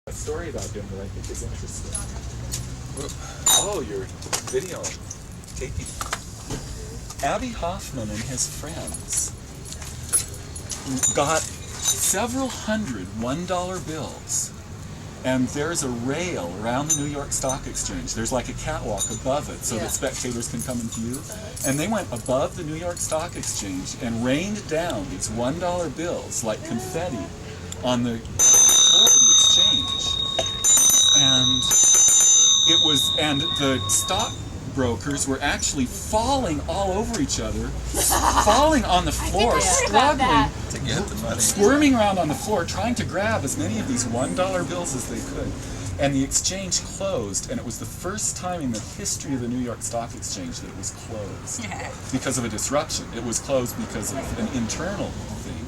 a story about him that I think is interesting. Oh, your video taping. Abby Hoffman and his friends got several hundred $1 bills, and there's a rail around the New York Stock Exchange. There's like a catwalk above it so that spectators can come and view. And they went above the New York Stock Exchange and rained down these $1 bills like confetti on the floor of the exchange. And the stockbrokers were actually falling all over each other, falling on the floor, struggling, to get the money, squirming around on the floor, trying to grab as many of these $1 bills as they could. And the exchange closed, and it was the first time in the history of the New York Stock Exchange that it was closed because of a disruption. It was closed because of an internal thing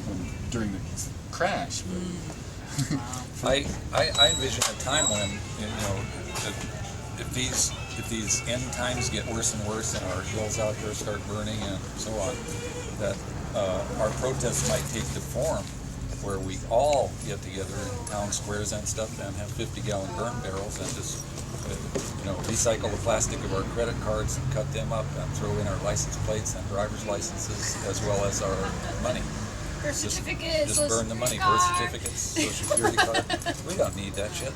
during the crash. I envision a time when, if these end times get worse and worse and our hills out here start burning and so on, that our protests might take the form where we all get together in town squares and stuff and have 50-gallon burn barrels and just recycle the plastic of our credit cards and cut them up and throw in our license plates and driver's licenses as well as our money. Birth certificates. Just burn the money. Birth certificates, Social Security card. We don't need that shit,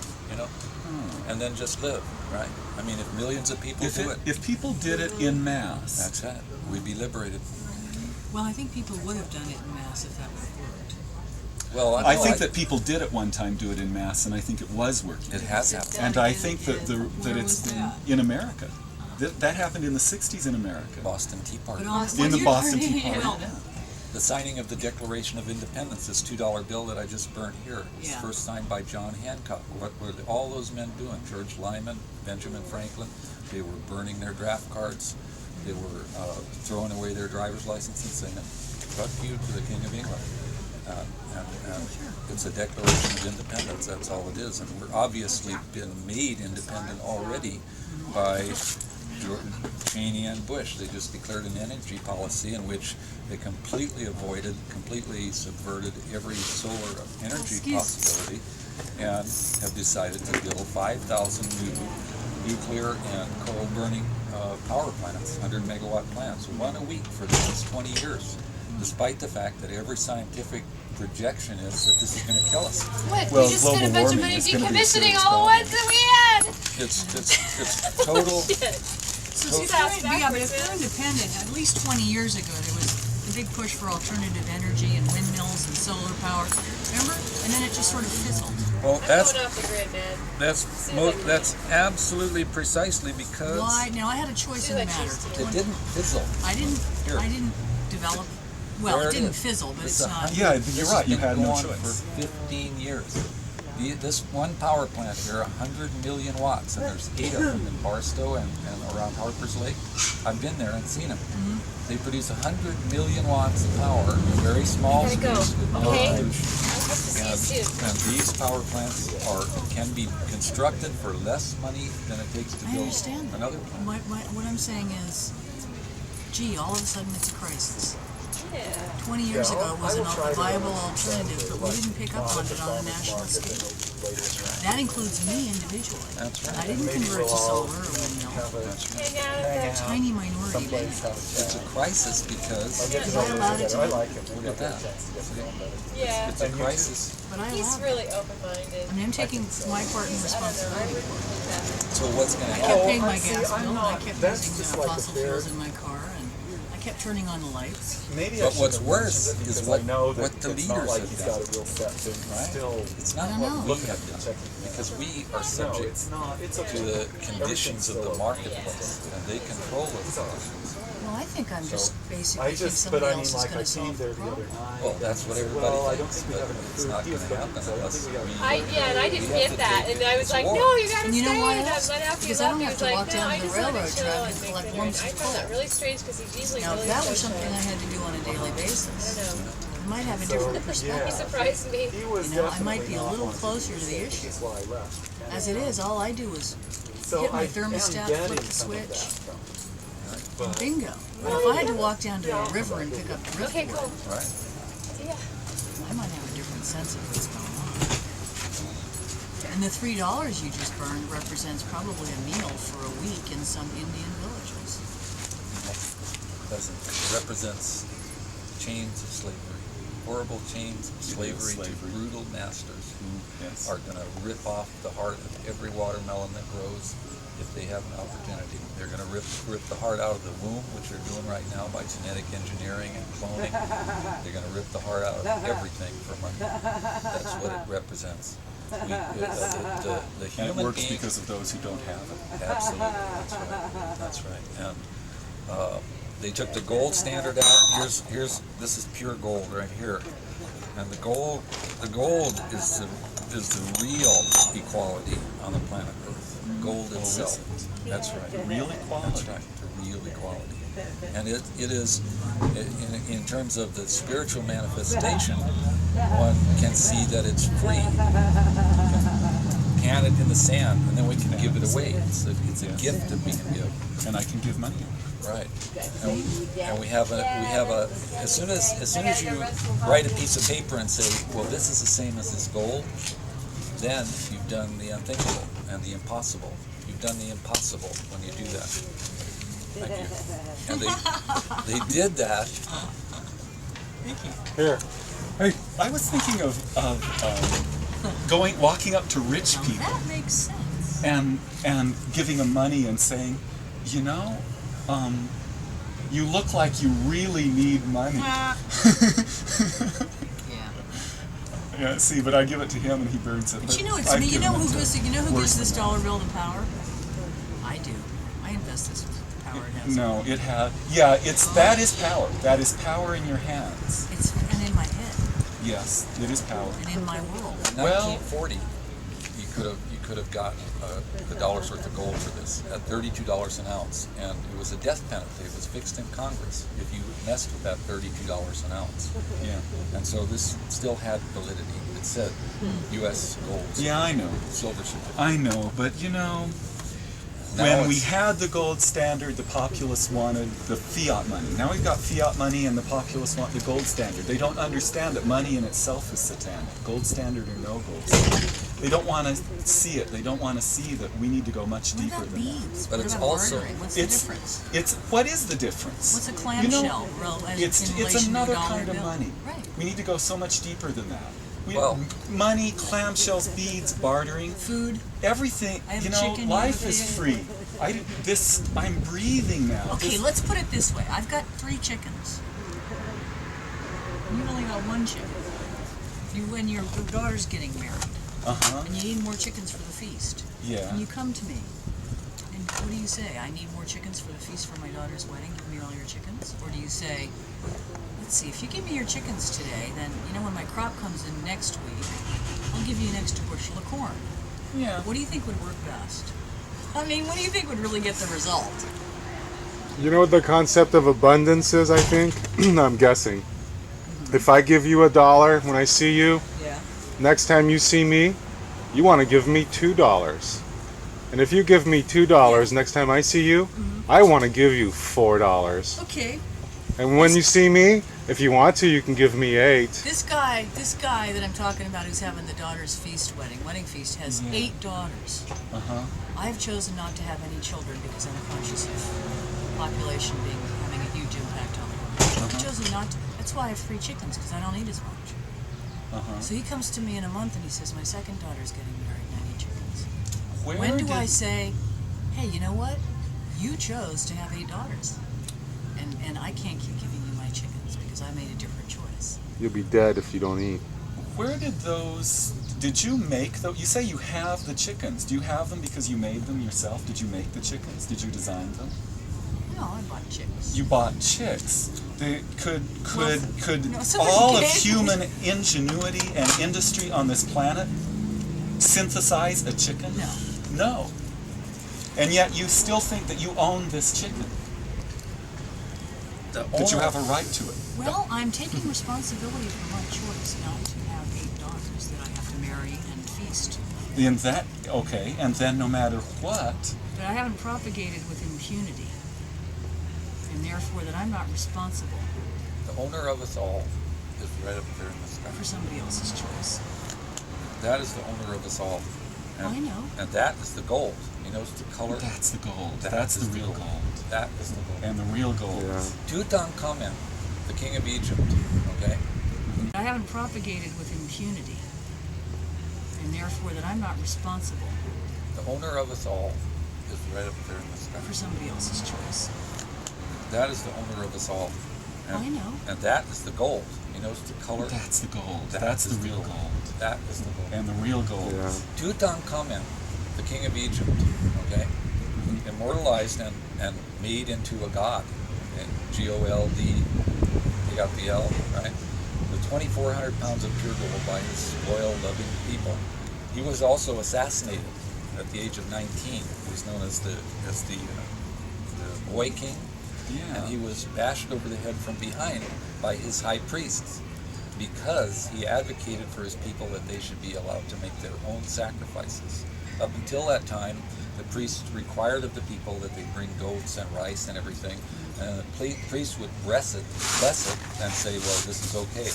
And then just live, right? I mean, if millions of people do it. If people did it in mass. That's it. We'd be liberated. Well, I think people would have done it in mass if that would have worked. Well, I think that people did at one time do it in mass, and I think it was working. It has happened. And I think that it's in America. That happened in the 60s in America. Boston Tea Party. In the Boston Tea Party. The signing of the Declaration of Independence, this $2 bill that I just burnt here, was first signed by John Hancock. What were all those men doing? George Lyman, Benjamin Franklin, they were burning their draft cards. They were throwing away their driver's license and saying, "Fuck you to the King of England." And it's a Declaration of Independence, that's all it is. And we're obviously been made independent already by Cheney and Bush. They just declared an energy policy in which they completely subverted every solar energy possibility and have decided to build 5,000 new nuclear and coal burning power plants, 100-megawatt plants, one a week for the next 20 years, despite the fact that every scientific projection is that this is going to kill us. What? We just spent a bunch of money decommissioning all the ones that we had. It's total. So see, but if we're independent, at least 20 years ago, there was the big push for alternative energy and windmills and solar power. Remember? And then it just sort of fizzled. Well, I'm going off the grid, man. That's absolutely precisely because. Why? Now I had a choice in the matter. It didn't fizzle. I didn't develop. Well, it didn't fizzle, but it's not. Yeah, you're right. You had no choice. For 15 years. This one power plant here, 100 million watts, and there's 8 of them in Barstow and around Harper's Lake. I've been there and seen them. They produce 100 million watts of power in very small space with no pollution. And these power plants can be constructed for less money than it takes to build another plant. What I'm saying is, gee, all of a sudden it's a crisis. 20 years ago it was a viable alternative, but we didn't pick up on it on a national scale. That includes me individually. That's right. I didn't convert to solar or windmill. Tiny minority. It's a crisis because I allowed it to be. Look at that. Yeah. It's a crisis. But I He's allowed it. really open-minded. I mean, I'm taking my part in responsibility. So what's going to I kept happen? paying my gas bill, and I kept using fossil fuels in my car, and I kept turning on the lights. But what's worse is what the leaders have done. Right? It's not what we have done, because we are subject to the conditions of the marketplace, and they control those conditions. Well, I think I'm just basically thinking somebody else is going to solve the problem. Well, that's what everybody thinks, but it's not going to happen unless we... And I didn't get that, and I was like, no, you gotta stay. You know why And else? then after Because you I don't left, he have was to walk like, no, I down to the just want railroad to chill track and and make collect dinner. lumps I of found that coal. really strange because he's usually Now, really if that was social. something I had to do on a daily basis, I know. I might have a different He perspective. surprised me. I might be a little closer to the issue. As it is, all I do is hit my thermostat, flip the switch, and bingo. But if I had to walk down to a river and pick up the river, Okay, cool. Right. Yeah. I might have a different sense of what's going on. And the $3 you just burned represents probably a meal for a week in some Indian villages. Doesn't. It represents chains of slavery. Horrible chains of slavery to brutal masters who are going to rip off the heart of every watermelon that grows if they have an opportunity. They're going to rip the heart out of the womb, which they're doing right now by genetic engineering and cloning. They're going to rip the heart out of everything for money. That's what it represents. The and human it works being, because of those who don't have it. Absolutely, that's right. And they took the gold standard out. This is pure gold right here, and the gold is the real equality on the planet Earth. Gold itself. That's right. The real equality. That's right. The real equality. And it is, in terms of the spiritual manifestation, one can see that it's free. We can pan it in the sand, and then we can give it away. It's a gift that we can give. And I can give money. Right. And we have a as soon as you write a piece of paper and say, well, this is the same as this gold, then you've done the unthinkable and the impossible. You've done the impossible when you do that. Thank you. And they did that. Thank you. Here. Hey, I was thinking of walking up to rich people That makes sense. and giving them money and saying, you know, you look like you really need money. Yeah. Yeah, see, but I give it to him and he burns it. But you know, I've you know given who it gives to who worse gives this than dollar that. bill the power? I do. I invest this power it has. No, it has. Yeah, that is power. That is power in your hands. It's and in my head Yes, it is power. and in my world. In 1940, you could have gotten a dollar's worth of gold for this at $32 an ounce, and it was a death penalty. It was fixed in Congress if you messed with that $32 an ounce. Yeah. And so this still had validity. It said U.S. gold. Yeah, I know. Silver certificate. I know, but you know, Now when we it's- had the gold standard, the populace wanted the fiat money. Now we've got fiat money and the populace want the gold standard. They don't understand that money in itself is satanic. Gold standard or no gold standard. They don't want to see it. They don't want to see that we need to go much What deeper about than that. beads? But What it's about also- bartering? What's the difference? What is the difference? What's a You clamshell? know, as it's in relation to a another dollar kind of bill? money. Right. We need to go so much deeper than that. Well- Money, clamshells, beads, bartering, Food. everything. I have You a know, chicken, life you have a is pig. free. I'm breathing now. Okay, let's put it this way. I've got 3 chickens. You've only got 1 chicken. When your daughter's getting married, Uh-huh. and you need more chickens for the feast, Yeah. and you come to me, and what do you say? I need more chickens for the feast for my daughter's wedding. Give me all your chickens. Or do you say, let's see, if you give me your chickens today, then when my crop comes in next week, I'll give you an extra bushel of corn. Yeah. What do you think would work best? I mean, what do you think would really get the result? You know what the concept of abundance is, I think? I'm guessing. If I give you $1 when I see you, Yeah. next time you see me, you want to give me $2. And if you give me $2 next time I see you, I want to give you $4. Okay. And when you see me, if you want to, you can give me $8. This guy that I'm talking about who's having the daughter's wedding feast, has 8 daughters. Uh-huh. I have chosen not to have any children because I'm conscious of population having a huge impact on the world. I've chosen not to. That's why I have 3 chickens, because I don't eat as much. Uh-huh. So he comes to me in a month and he says, my second daughter's getting married and I need chickens. Where When do did- I say, hey, you know what? You chose to have 8 daughters. And I can't keep giving you my chickens because I made a different choice. You'll be dead if you don't eat. Where did you make those? You say you have the chickens. Do you have them because you made them yourself? Did you make the chickens? Did you design them? No, I bought chicks. You bought chicks. Could No, somebody all of gave me- human ingenuity and industry on this planet synthesize a chicken? No. No. And yet you still think that you own this chicken. That you have a right to it. Well, I'm taking responsibility for my choice not to have 8 daughters that I have to marry and feast. And then no matter what, But I haven't propagated with impunity. And therefore that I'm not responsible The owner of us all is right up there in the sky. for somebody else's choice. That is the owner of us all. And, I know. And that is the gold. You notice the color? That's the gold. That That's is the real gold. That is the gold. And the real gold. Yeah. Tutankhamun, the king of Egypt, okay? I haven't propagated with impunity, and therefore that I'm not responsible The owner of us all is right up there in the sky. for somebody else's choice. That is the owner of us all. And, I know. And that is the gold. You notice the color? That's the gold. That That's is the real gold. That is the gold. And the real gold. Yeah. Tutankhamun, the king of Egypt, okay? Immortalized and made into a god. Okay? G-O-L-D, you got the L, right? With 2,400 pounds of pure gold by his loyal, loving people. He was also assassinated at the age of 19. He was known as the boy king. Yeah. And he was bashed over the head from behind by his high priests because he advocated for his people that they should be allowed to make their own sacrifices. Up until that time, the priests required of the people that they bring goats and rice and everything, and the priest would bless it, and say, well, this is okay.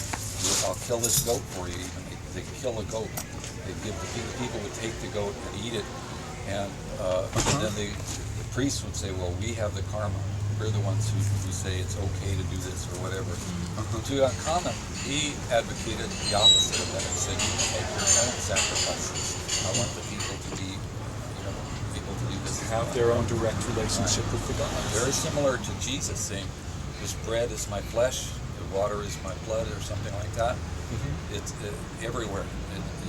I'll kill this goat for you. Even they kill a goat. They give the people would take the goat and eat it, and then the priest would say, well, we have the karma. We're the ones who say it's okay to do this or whatever. Tutankhamun, he advocated the opposite of that. He said, you can make your own sacrifices. I want the people to be, able to do this. Have their own direct relationship with the gods. Very similar to Jesus saying, this bread is my flesh, the water is my blood, or something like that. It's everywhere.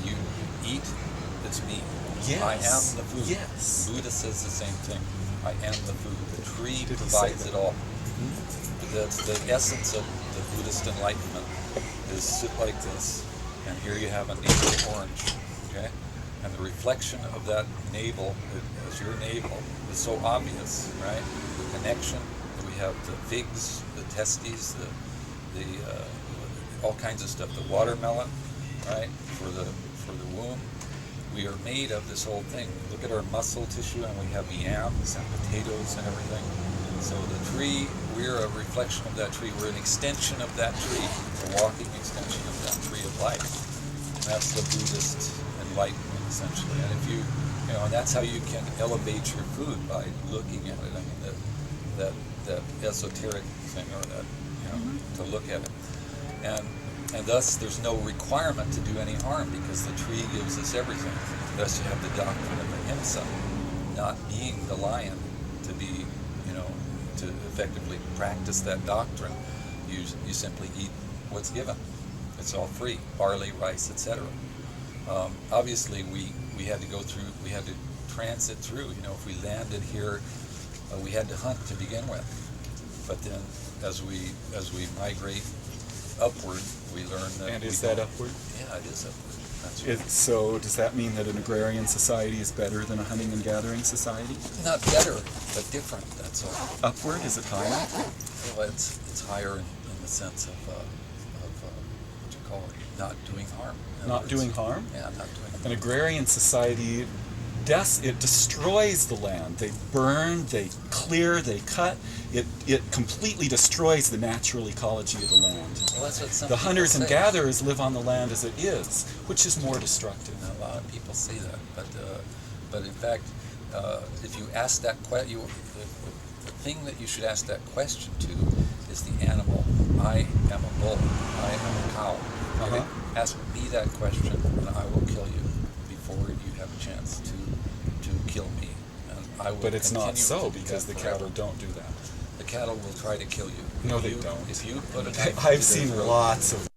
You eat, it's me. Yes. I am the food. Yes. Buddha says the same thing. I am the food. The tree Did he provides say it that? all. That's the essence of the Buddhist enlightenment is sit like this, and here you have a navel orange, okay? And the reflection of that navel, as your navel, is so obvious, right? The connection, we have the figs, the testes, the all kinds of stuff, the watermelon, right? For the womb. We are made of this whole thing. Look at our muscle tissue, and we have yams and potatoes and everything. So the tree, we're a reflection of that tree. We're an extension of that tree, a walking extension of that tree of life. And that's the Buddhist enlightenment, essentially. And if you, and that's how you can elevate your food, by looking at it. I mean, that esoteric thing, or that, to look at it. And thus, there's no requirement to do any harm, because the tree gives us everything. Thus, you have the doctrine of the ahimsa, not being the lion, to be, to effectively practice that doctrine. You simply eat what's given. It's all free, barley, rice, etc. Obviously, we had to go through, we had to transit through. If we landed here, we had to hunt to begin with. But then, as we migrate upward, we learn that. And is that upward? Yeah, it is upward. That's right. So does that mean that an agrarian society is better than a hunting and gathering society? Not better, but different. That's all. Upward? Is it higher? Well, it's higher in the sense of what you call it, not doing harm. In other Not words. doing harm? Yeah, not doing harm. An agrarian society, it destroys the land. They burn, they clear, they cut. It completely destroys the natural ecology of the land. Well, that's what some The people hunters and say. gatherers live on the land as it is, which is more destructive. And a lot of people say that, but in fact, if you ask that question, the thing that you should ask that question to is the animal. I am a bull. I am a cow. Okay? Ask me that question, and I will kill you before you have a chance to kill me. And I will. But it's not continue so, to do because that the forever. cattle don't do that. The cattle will try to kill you. No, If they you- don't. If you put a knife I've to seen their throat, lots of